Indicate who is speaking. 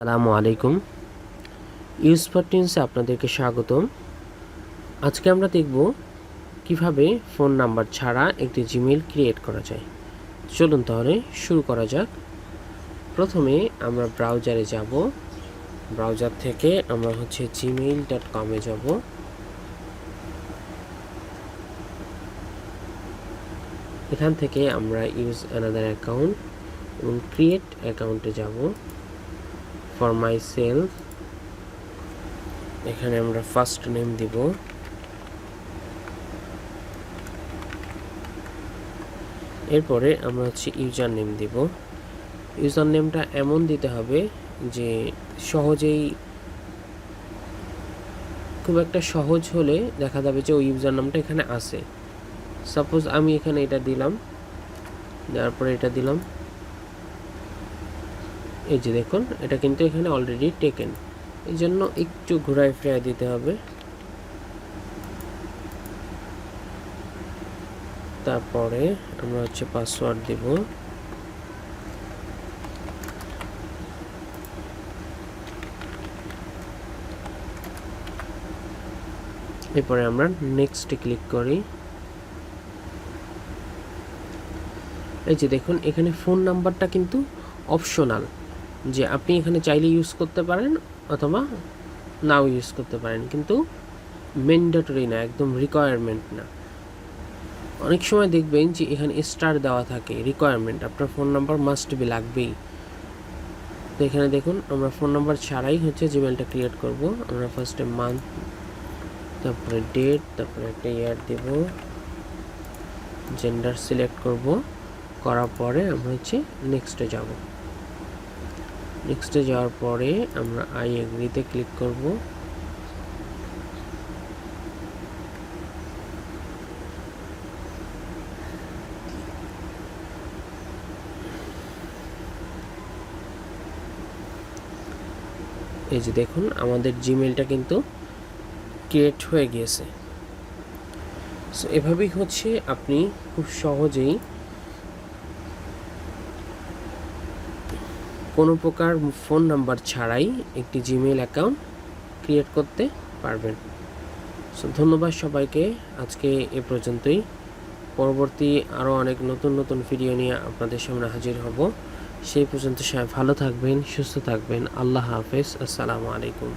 Speaker 1: আসসালামু আলাইকুম। ইউজপারটিন্সে আপনাদেরকে স্বাগতম। আজকে আমরা দেখব কিভাবে ফোন নাম্বার ছাড়া একটি জিমেইল ক্রিয়েট করা যায়। চলুন তাহলে শুরু করা যাক। প্রথমে আমরা ব্রাউজারে যাব। ব্রাউজার থেকে আমরা gmail.com এ যাব। এখান থেকে আমরা ইউজ অ্যানাদার অ্যাকাউন্ট এবং ক্রিয়েট অ্যাকাউন্টে যাব। ফর মাই সেলফ এখানে আমরা ফার্স্ট নেম দিব। এরপরে আমরা ইউজার নেম দিব। ইউজার নেমটা এমন দিতে হবে যে সহজেই, খুব একটা সহজ হলে দেখা যাবে যে ওই ইউজার নামটা এখানে আছে। সাপোজ আমি এখানে এটা দিলাম, দেওয়ার পরে এটা দিলাম, এই যে দেখুন এটা কিন্তু এখানে অলরেডি টেকেন। এই জন্য একটু ঘুরায় ফিরায় দিতে হবে। তারপরে আমরা পাসওয়ার্ড দিব। এরপরে আমরা নেক্সটে ক্লিক করি। এই যে দেখুন এখানে ফোন নাম্বারটা কিন্তু অপশনাল, যে আপনি এখানে চাইলে ইউজ করতে পারেন অথবা নাও ইউজ করতে পারেন, কিন্তু ম্যান্ডেটরি না, একদম রিকোয়ারমেন্ট না। অনেক সময় দেখবেন যে এখানে স্টার দেওয়া থাকে, রিকোয়ারমেন্ট, আপনার ফোন নাম্বার মাস্ট বি লাগবেই। তো এখানে দেখুন আমরা ফোন নাম্বার ছাড়াই জিমেলটা ক্রিয়েট করব। আমরা ফার্স্টে মান্থ, তারপরে ডেট, তারপরে একটা ইয়ার দেব, জেন্ডার সিলেক্ট করব। করার পরে আমরা নেক্সটে যাব। নেক্সটে যাওয়ার পরে আমরা আই এগ্রিতে ক্লিক করব। এই যে দেখুন আমাদের জিমেলটা কিন্তু ক্রিয়েট হয়ে গিয়েছে। সো এভাবেই আপনি খুব সহজেই কোনো প্রকার ফোন নাম্বার ছাড়াই একটি জিমেইল অ্যাকাউন্ট ক্রিয়েট করতে পারবেন। সো ধন্যবাদ সবাইকে। আজকে এ পর্যন্তই। পরবর্তী আরও অনেক নতুন নতুন ভিডিও নিয়ে আপনাদের সামনে হাজির হব। সেই পর্যন্ত সবাই ভালো থাকবেন, সুস্থ থাকবেন। আল্লাহ হাফেজ। আসসালামু আলাইকুম।